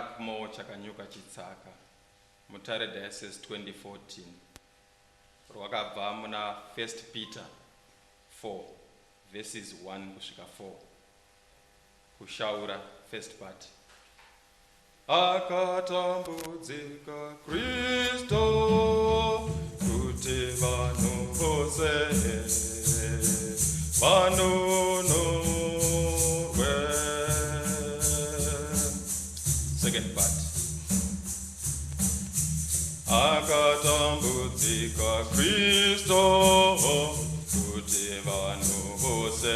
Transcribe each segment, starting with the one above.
Mark Mo Chakanyuka Chitsaka, Mutare Diocese 2014. Rwakabva muna 1 Peter 4, verses 1 kusvika 4. Kushaura, first part. Akatambudzika Kristo kuti vanhu vose vanunurwe. Second part. Akatambudzika Kristo kuti vanhu vose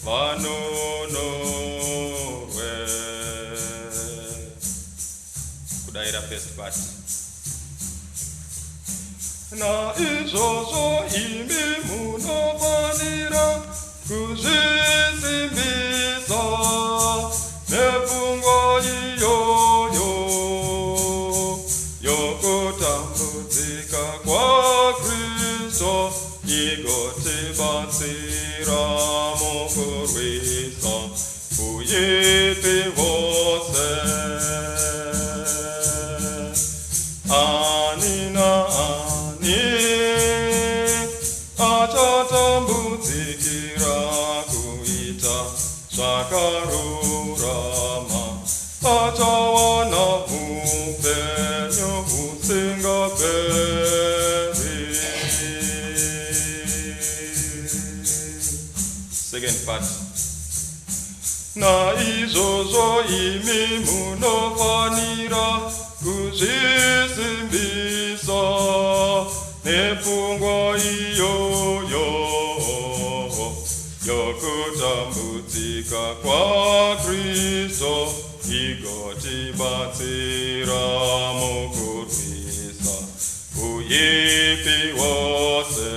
vanunurwe. Kudaira first part. Na izvozvo imi munofanira kuzvisimbisa nepfungwa iyoyo yokutambudzika kwaKristu igotibatsira mukurwisa uipi hwose. Ani naani achatambudzikira kuita zvakarurama, achawana upenyu husingaperi. Second part. Naizvozvo imi munofanira kuzvisimbisa nepfungwa iyoyo yokutambudzika kwaKristu igotibatsira mukurwisa uipi hwose.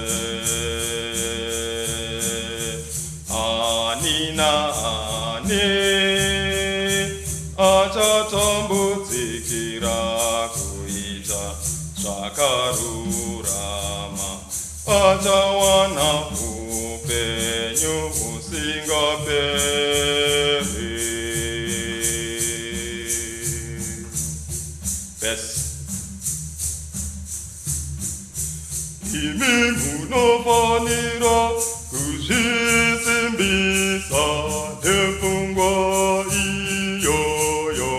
Ani naani achatambudzikira kuita zvakarurama, achawana upenyu husingaperi. Verse. Imi munofanira kuzvisimbisa nepfungwa iyoyo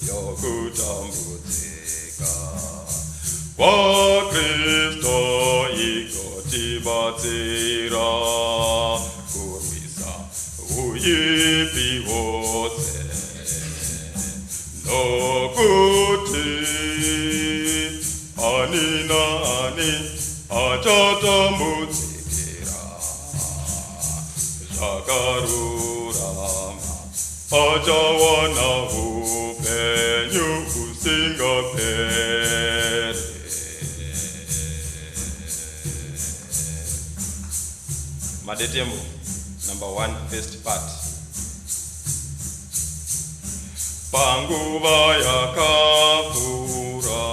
yokutambudzika kwaKristu igotibatsira kurwisa uipi hwose, nokuti ani naani achatambudzikira zvakarurama, achawana upenyu husingaperi. Madetemo, number 1, first part. Panguva yakapfuura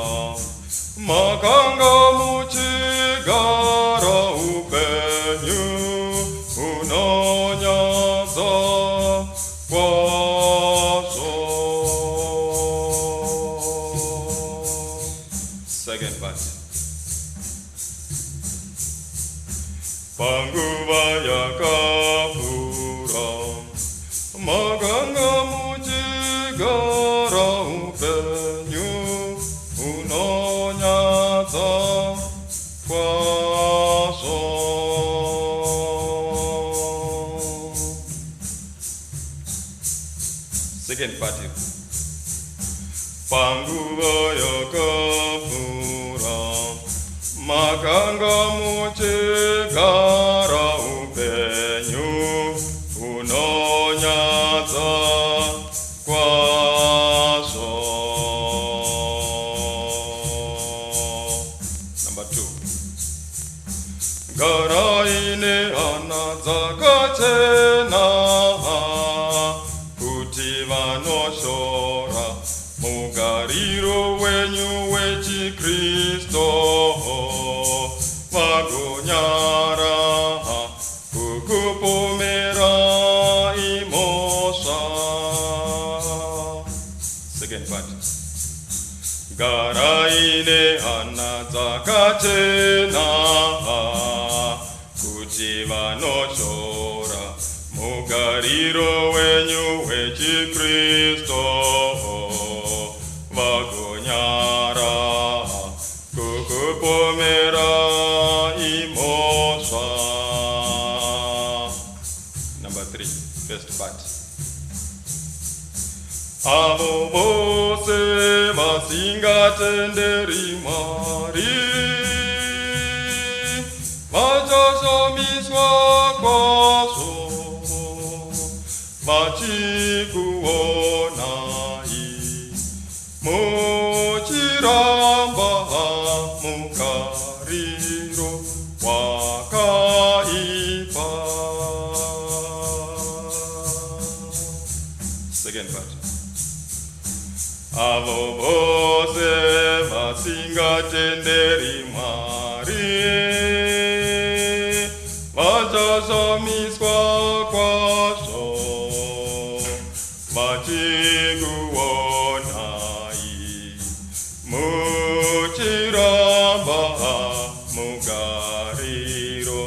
makanga muchigara upenyu hunonyadza kwazvo. Second part. Panguva yakapfuura makanga muchigara upenyu hunonyadza kwazvo. Second part. Panguva yakapfuura makanga muchigara upenyu hunonyadza kwazvo. Number 2. Garai nehana dzakachena kuti vanoshora mugariro wenyu wechiKristu vagonyara kukupomera imosva. zvakachena kuti vanoshora mugariro wenyu wechikristu vagonyara kukupomera imhosva. Number 3, first part. Avo vose vasingatenderi Mwari vachashamiswa kwazvo vachikuonai muchiramba mugariro wakaipa. Second part. Avo vose vasingatenderi Mwari vachashamiswa kwazvo vachikuonai muchiramba mugariro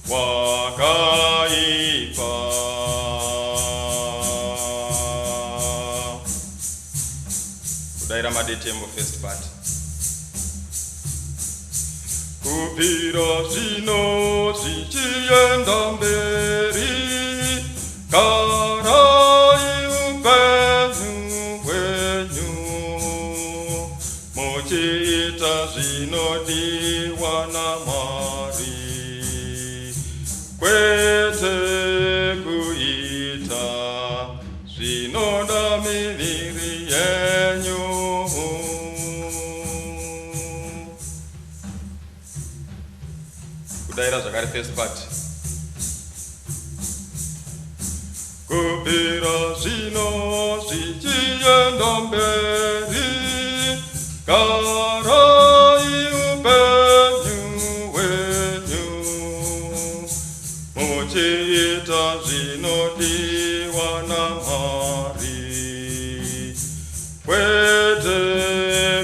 wakaipa. Kudaira madetemo first part. Kubvira zvino zvichienda mberi garai upenyu hwenyu muchiita zvinodiwa naMwari kwete kuita zvinoda miviri yenyu. Kudaira zvakare first part. Kubvira zvino zvichienda mberi garai upenyu hwenyu muchiita zvinodiwa naMwari kwete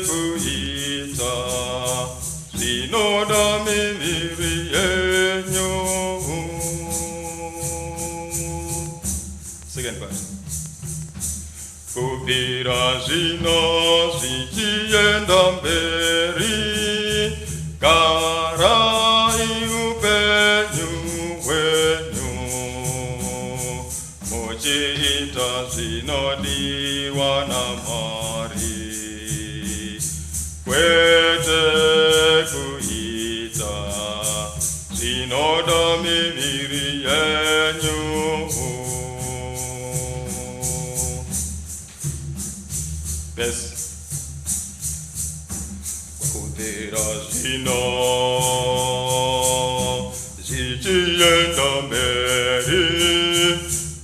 kuita zvinoda miviri yenyu. Second part. Kubvira zvino zvichienda mberi garai upenyu hwenyu muchiita zvinodiwa naMwari kwete kuita zvinoda miviri yenyu. Yes. Kubvira zvino zvichienda mberi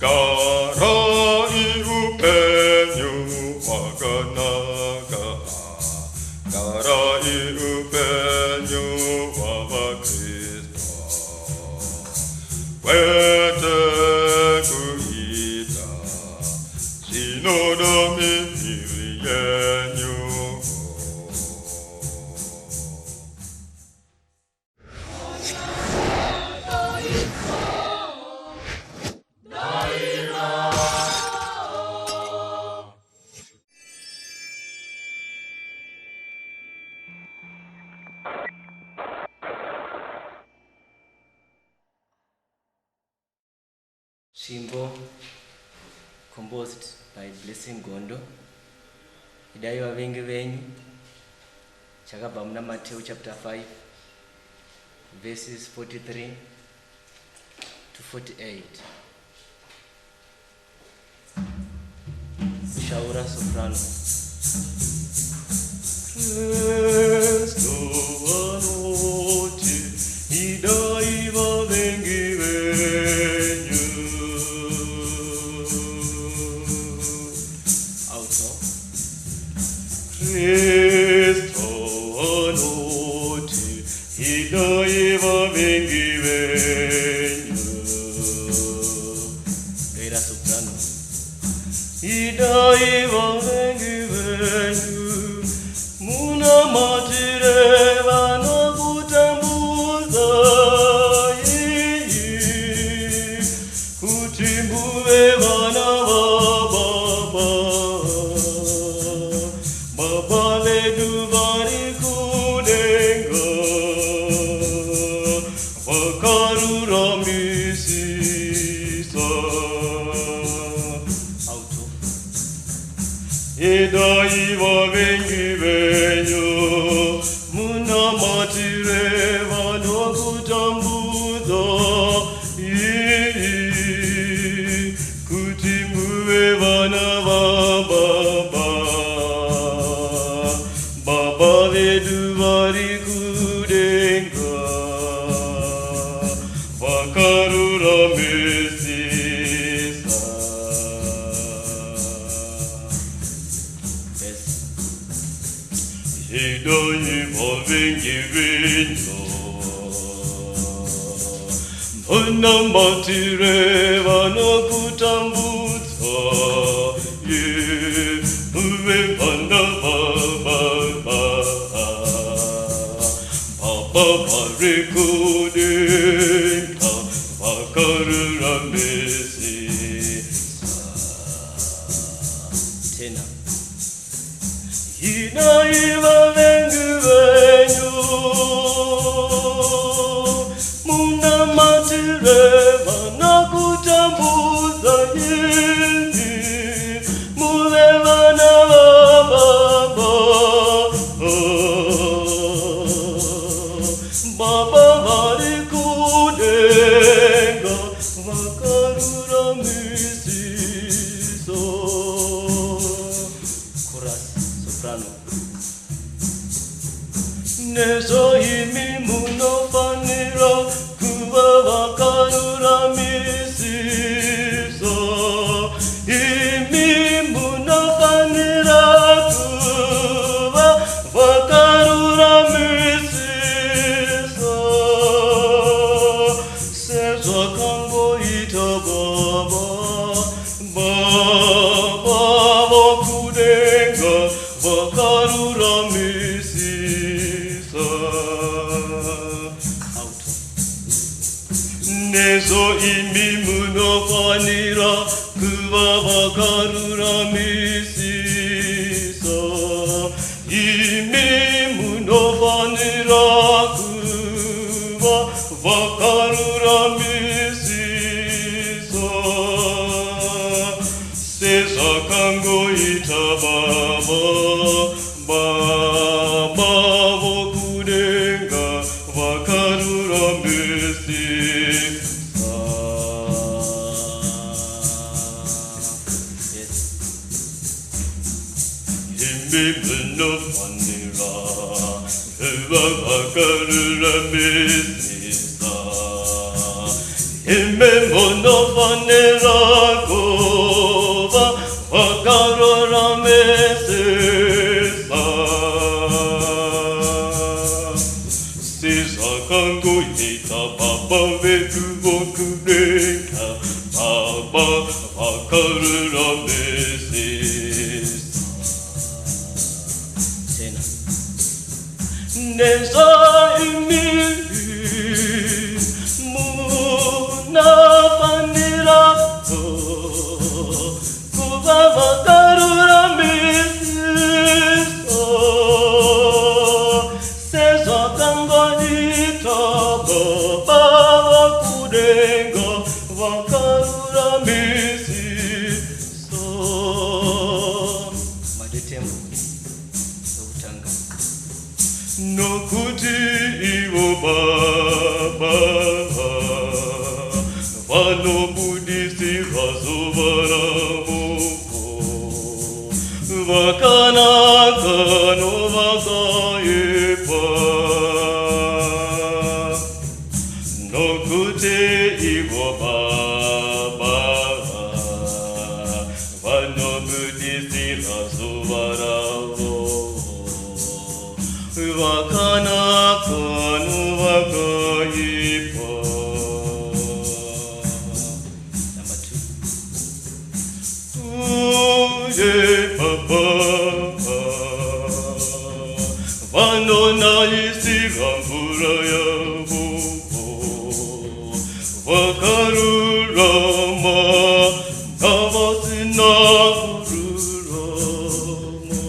garai upenyu hwakanaka garai upenyu hwavaKristu kwete kuita zvinoda miviri yenyu. Shimbo, composed by Blessing Gondo. Idai vavengi venyu chakabva muna Matthew chapter 5 verses 43 to 48. Shaura soprano. Kristo vanoti idai vavengi venyu. Also, Kristo vanoti idai vavengi venyu. Era soprano. Idai vavengi venyu. Muna matire vano vakarura misisa. Auto. Idai wa vengi venyo, muna matire wa no kutambudo. Kutimue wa na baba, baba veduvari kudenga, vakarura mesisa. Hidoi wa vengi venyo, muna matire wa no kutambudo. Uwe vana baba, baba rekudenga, vakarura mesisa. Tena. Inaiva vengu venyu, muna matire vana kutambuza yini, mule vana baba, baba varikudenga, vakarura misiso. Chorus, soprano. Neso imi muno fanira, kuva vakarura misiso. Imi muno fanira, kuva vakarura misiso. Seso kango ita baba, baba vokudenga, vakarura misisa. Auto. Neso imi muno fanira, kuva vakarura misisa. Imi muno fanira, kuva vakarura misisa. Sesa kango ita baba, baba vokudenga, vakarura mesisa. Imi muno fanira, kuva vakarura mesisa. Imi muno fanira, kuva vakarura mesisa. Sisa kango ita baba vedu vokudenga, baba vakarura mesisa. Tena. Nesa imi muna fanira, kuva vakarura misiso. Sesa kango ita baba vakudenga, vakarura misiso. Madetembo Zokutanga. Nokuti iwo baba, vano budisi vazovara moko, vakanaka no vakayepa. Nokuti iwo baba, vano budisi vazovara moko, vakanaka no vakayepa. Number 2. Yeah, Papa. Vano na isi rambura ya bobo, vakarura ma, kawasi na kurura ma.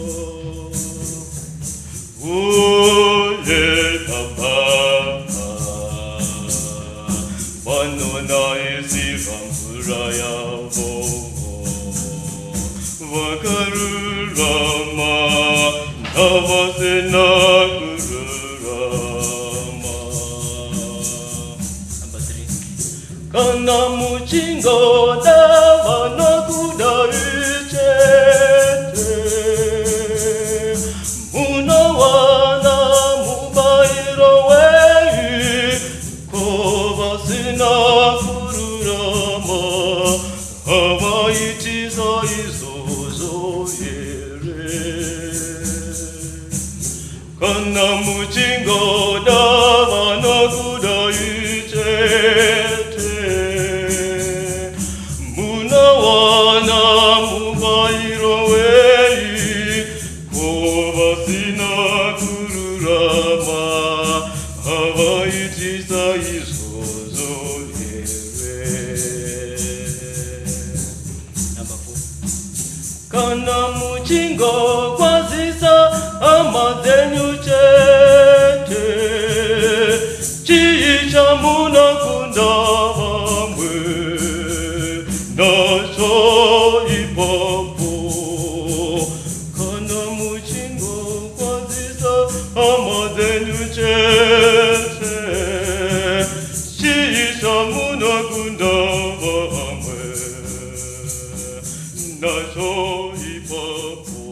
Oh yeah. mvura yavo vakarurama navasena kururama. Number 3. Kana muchingo davana kudaichete munawana mubairo wei kovasina kururama havaitiza izozo yere. Kana muchingo davana kudaichete munawana mubairo wei kovasina kururama havaitiza izozo yere. Number 4. Kana muchingo kwazisa amazenyu chete chicha muna kundavamwe nacho ipapo. Kana muchingo kwazisa amazenyu chete chicha muna kundavamwe nacho ipapo.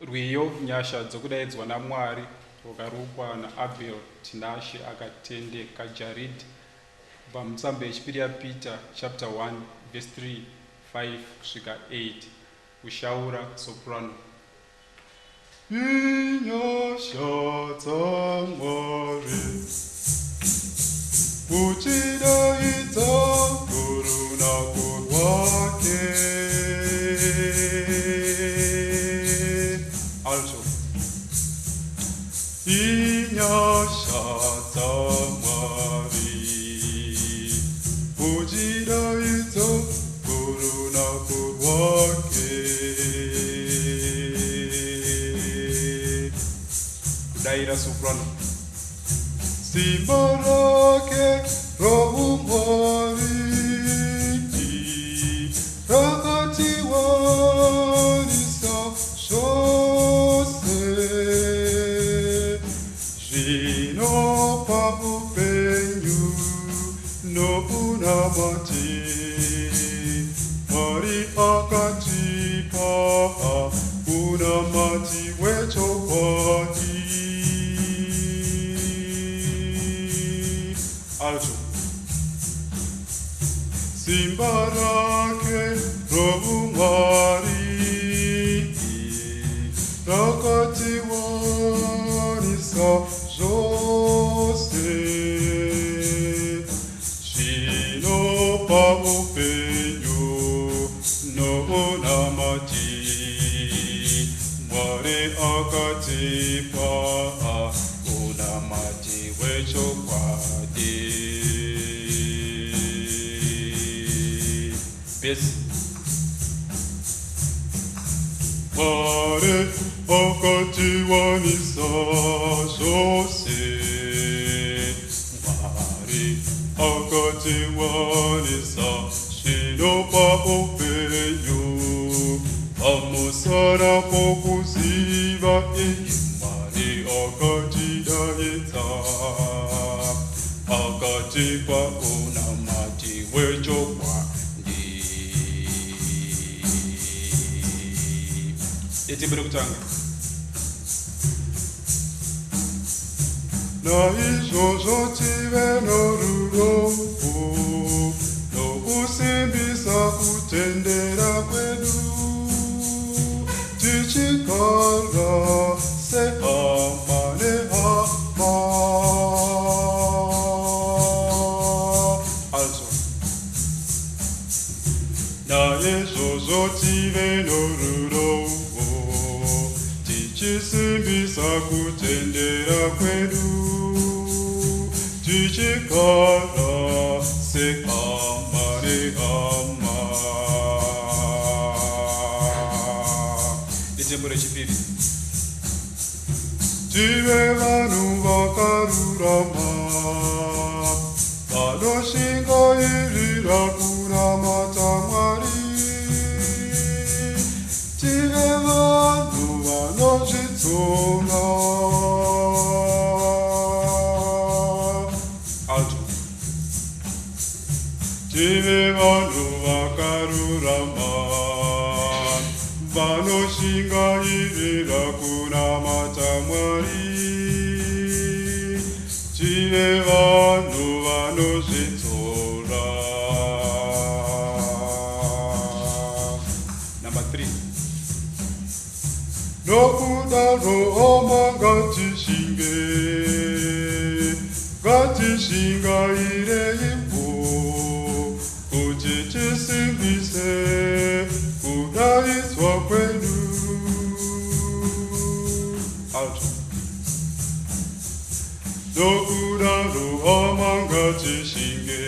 Rwiyo nyasha dzokudaidzwa naMwari rwakarukwa naAbel Tinashe akatendeka Jared pamutsamba yechipiri yaPeter chapter 1 verse 3, 5 kusvika 8. Kushaura soprano. Inyasha dzaMwari uchidaidza kurunako rwake. Also. Inyasha dzaMwari uchidaidza kurunako rwake. Kudaira soprano. Simba rake roumwari rakatiwanisa zvose zvinopa upenyu nounamati. Mwari akatipa unamati wechokwadi. Also. Simba rake roumwari rakatiwanisa zvose zvinopa upenyu nounamati. Mwari akatipa unamati wechokwadi. Verse. Mwari akatiwanisa zvose. Mwari akatiwanisa zvinopa upenyu pamusana pokuziva. Mwari akatidaidza akatipa unamati wechokwadi. Yetembere kutanga. Naizvozvo tive norurombo nokusimbisa kutendera kwedu tichigara sehama nehama. Also. Naizvozvo tive norurombo tichisimbisa kutendera kwedu, tichigara sehama nehama. Ijambo rechipiri. Tive vanhu vakarurama, vanoshingairira kunamata Mwari. Tive vanhu vanozvidzora. Alto. Tive vanhu vakarurama, vanoshingairira kunamata Mwari. Tive vanhu vanozvidzora. Number 3. Nokudaro hama ngatishinge, ngatishingaire ipo, kuti tisimbise kudaidzwa kwedu. Alto. Nokudaro hama ngatishinge,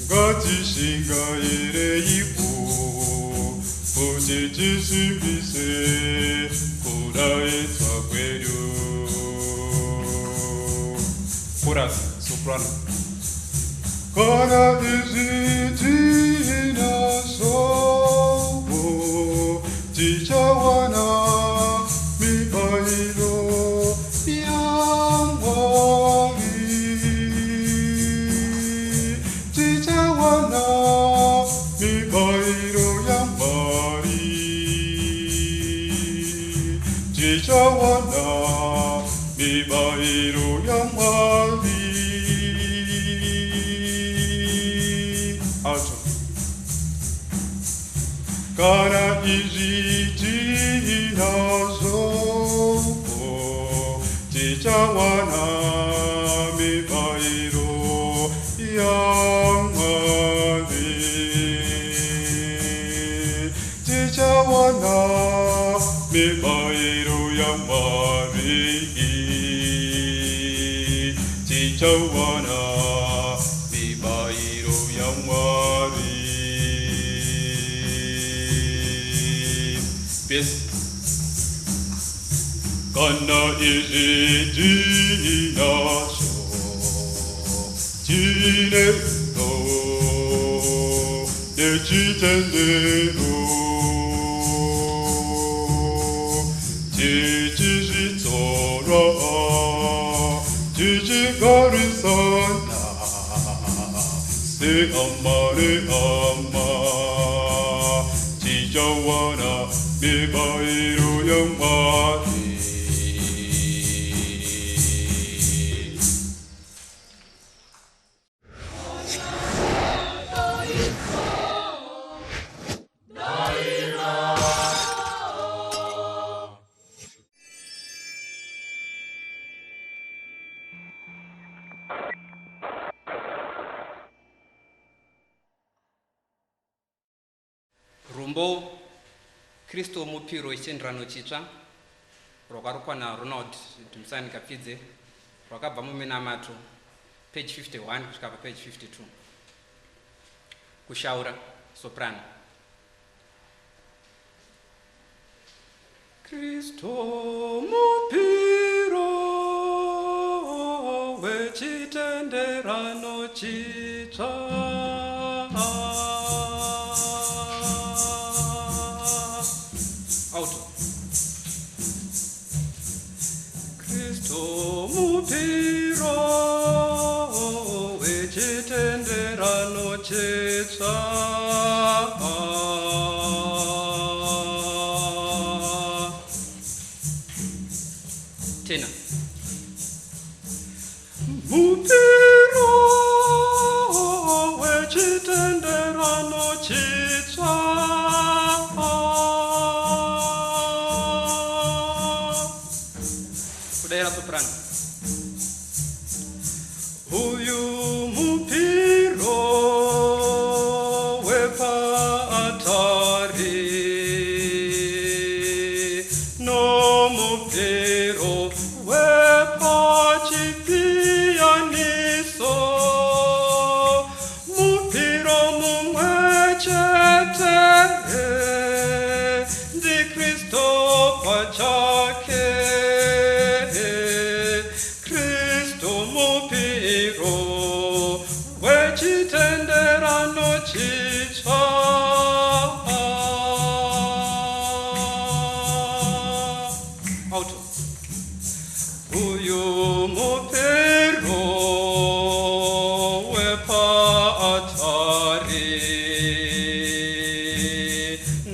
ngatishingaire ipo, kuti tisimbise kudaidzwa kwedu. Chorus, soprano. Kana izvi tinazvo, tichawana mibairo yaMwari. Tichawana mibairo yaMwari. Tichawana mibairo yaMwari. Alto. Kana izvi tinazvo, tichawana mibairo yaMwari. Tichawana mibairo yaMwari. Tichawana mibairo yaMwari. Bass. Kana izvi tinazvo, tinedo nechitendero, tichizvidzora, tichigarisana sehama nehama. Tichawana mibairo yaMwari. Rumbo Kristo mupiro ichenderano chitsva rwakarukwa naRonald Dumisani Kapidze rwakabva muminamato page 51 kusvika page 52. Kushaura soprano. Kristo mupiro wechitenderano chitsva. Auto. Kristo mupiro wechitenderano chitsva.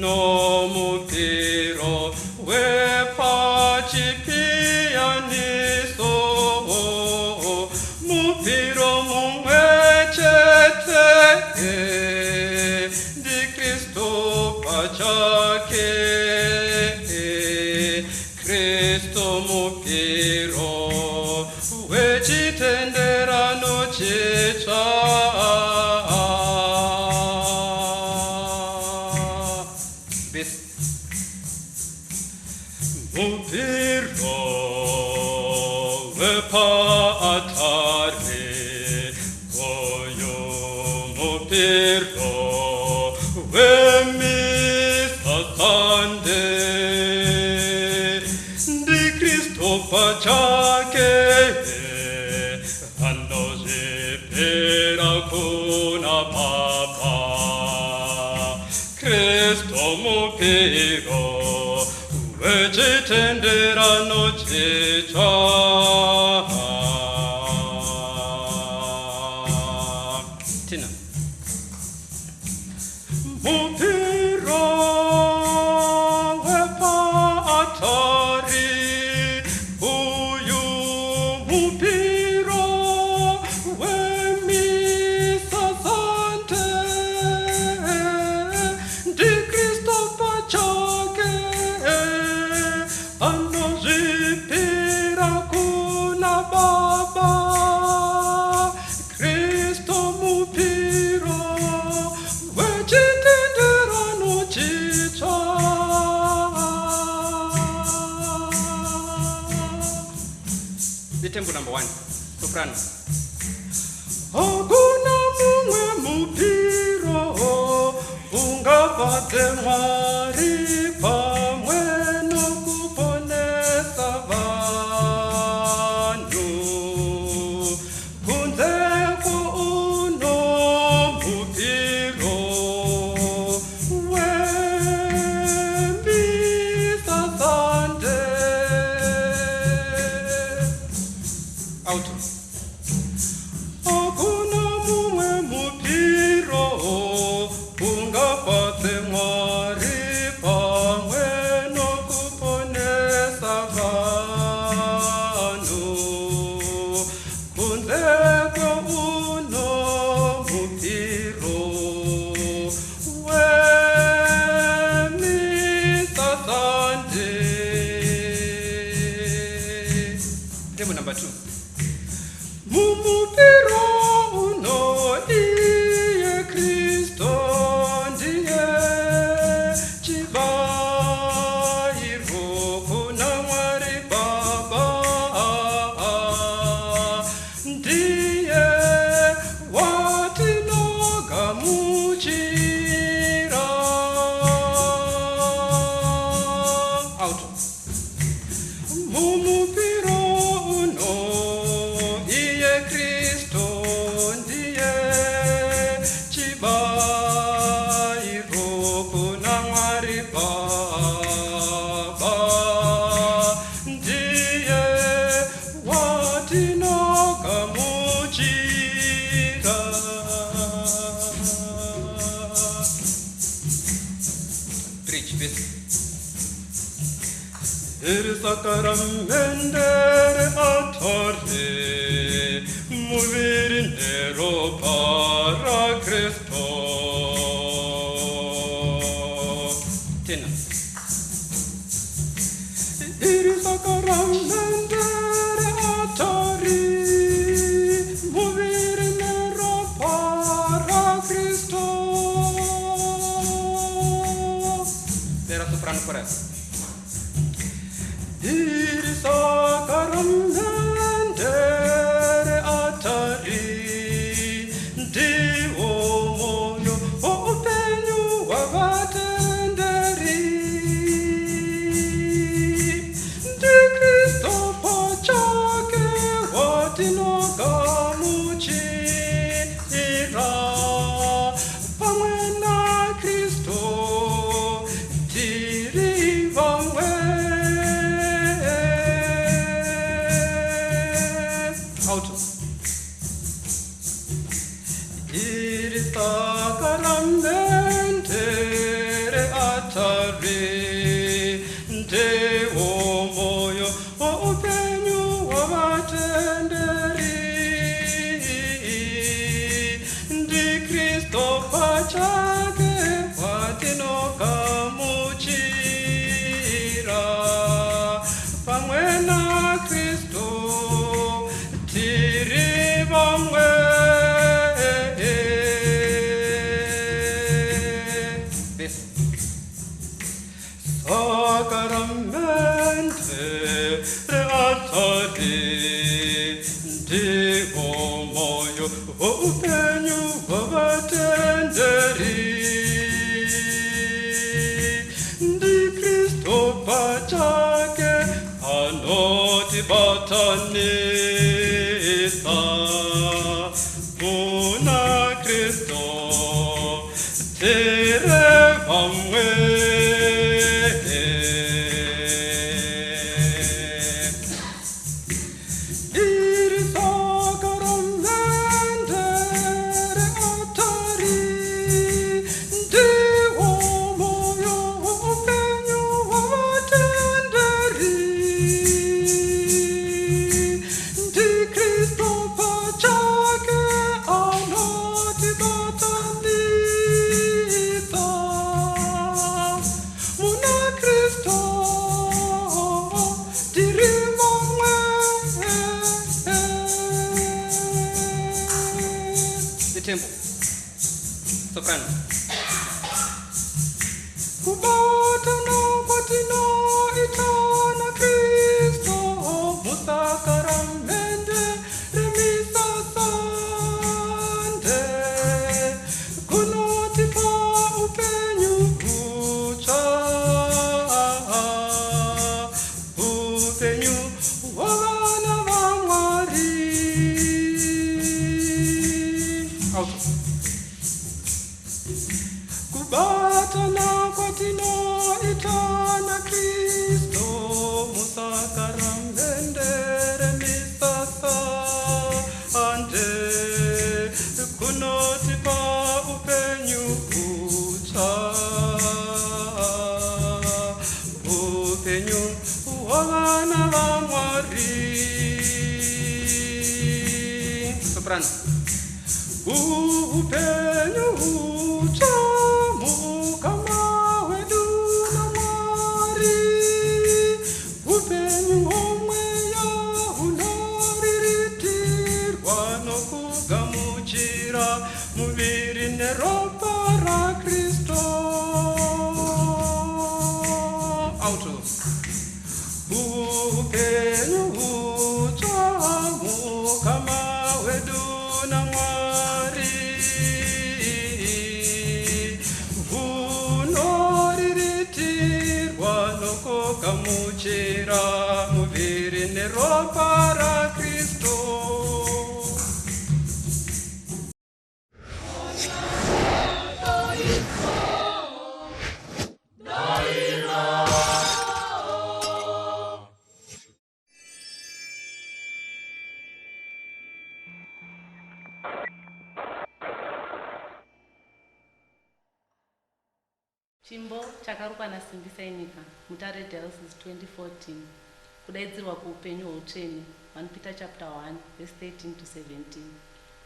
nomupiro wepachipianiso mupiro mumwechete ndi Kristo pachake Kristo mupiro wechitenderano chitsva mupiro wepaatare oyo mupiro wemisasande ndi Kristo pachake anozvipira kuna Baba Kristo mupiro wechitenderano chitsva tina mupiro wepaatari uyu mupiro wemisasante ndi Kristo pachake anozvipira kuna Baba Kristo mupiro wechitenderano chitsva itembo number 1 soprano hakuna mumwe mupiro ungafadze Mwari pamwe nokuponesa vanhu kunze kwouno mupiro wemisasande auto hakuna mumwe mupiro ungafadze Mwari pamwe nokuponesa vanhu kunze kwouno mupiro wemisasande tembo number 2 mumupiro uno iye Kristo ndiye chibayiro kuna Mwari Baba ndiye watinogamuchira auto mumupiro uno iye Kristo ndiye chibayiro kuna Mwari Baba ndiye watinogamuchira preach this sakramendere atore muviri neropa ra Kristo tena iri sakramendere atore muviri neropa ra Kristo era soprano chorus iri sakramendere atari ndiwo moyo woupenyu wavatenderi ndi Kristo pachake watinogamuchira pamwe na Kristo tiri vamwe atari ndewo moyo woupenyu wavatenderi ndi Kristo pachake watinogamuchira pamwe na Kristo tiri vamwe sakaramente reatari ndiwo moyo woupenyu wavatenderi ndi Kristo pachake anotibatanisa muna Kristo tiri vamwe tempo soprano kubatana kwatino itana Kristo musakaramende remisasande kunotipa upenyu kucha upenyu wana vamwari kubatana kwatino itana Kristo musakaramende remisasa ande kunotipa upenyu kucha upenyu wana vamwari soprano upenyu ucha mukama wedu na Mwari upenyu omweya unoritirwa nokugamuchira muviri neropa ra Kristo auto upenyu ucha mukama wedu na Mwari unoritirwa nokugamuchira muviri neropa ra Kristo. Chimbo chakarukwa naSimbisai Nyika Mutare Diocese 2014 kudaidzirwa kuupenyu hwoutsvene 1 Peter chapter 1 verse 13 to 17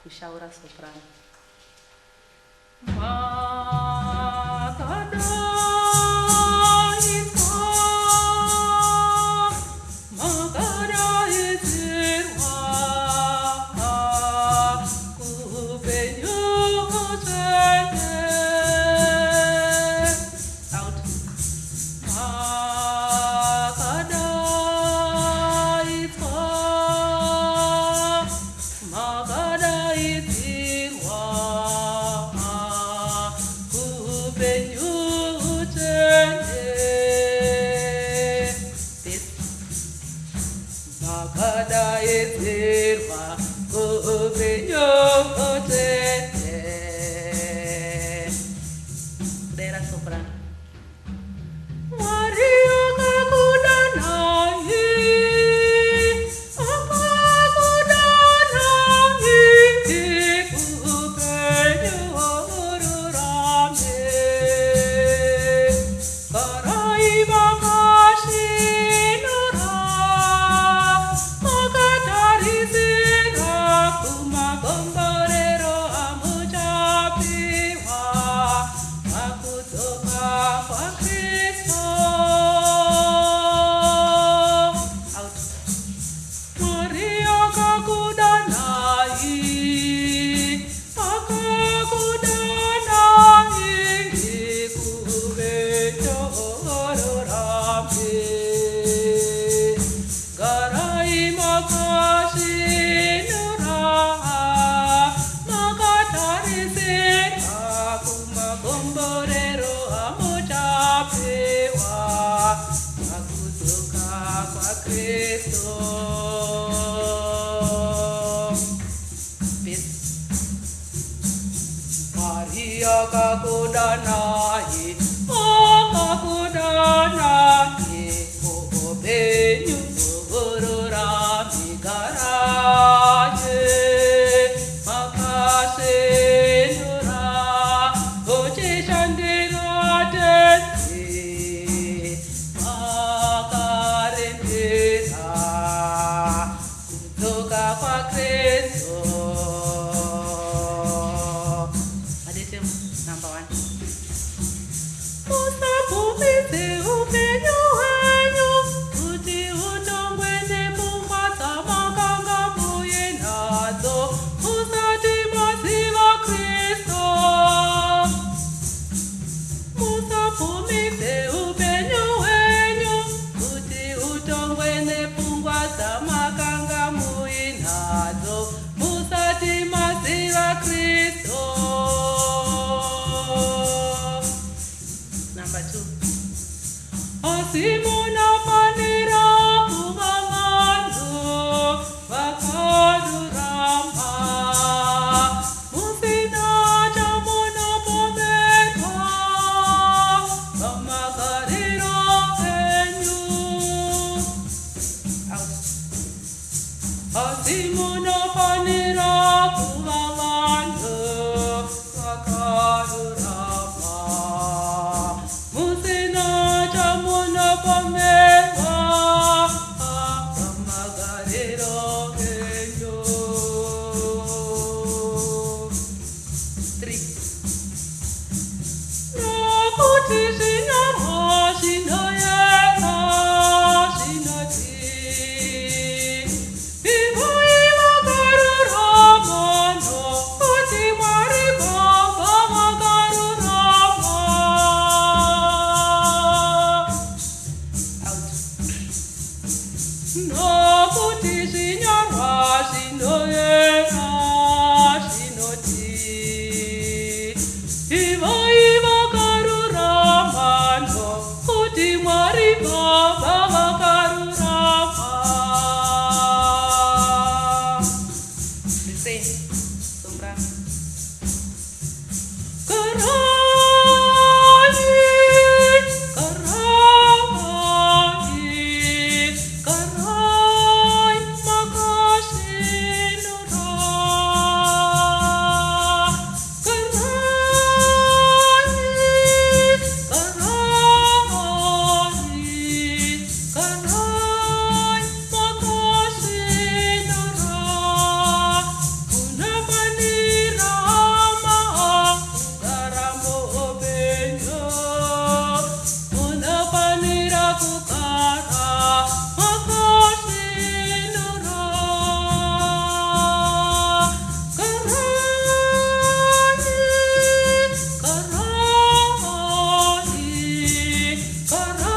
kushaura soprano. Benyu rororame. Garai makashinura, makatariseka kumagomborero amuchapewa, pakudzoka kwaKristu. Maria kakudanaye, kakudanaye, upenyu hururami garaye, makasenura, uchishandira tese, makarembera, kudzoka kwaKristu. Number 1. Usabhubhise upenyu hwenyu, kuti utongwe nepfungwa dzamakangabuye nadzo, musati maziva Kristu. Musabhubhise upenyu hwenyu, kuti utongwe nepfungwa dzamakangabuye nadzo, musati maziva Kristu. Number 2. Asimunofanira kuva vanhu vakarurama, musina chamunopomerwa pamagariro enyu. Asimunofanira kuva vanhu vakarurama, musina chamunopomerwa pamagariro enyu. 3. Nokuti zvinyorwa zvinoyera zvinoti, ivai vakarurama, nokuti Mwari Baba vakarurama. Nokuti zvinyorwa zvinoyera zvinoti, ivai vakarurama, nokuti Mwari Baba vakarurama. Refrain. Soprano. Karai, karai, karai, makashinura. Karai, karai, makashinura. Kunafanira magaramo openyo, kunafanira kugara makashinura. Karai, karai, karai.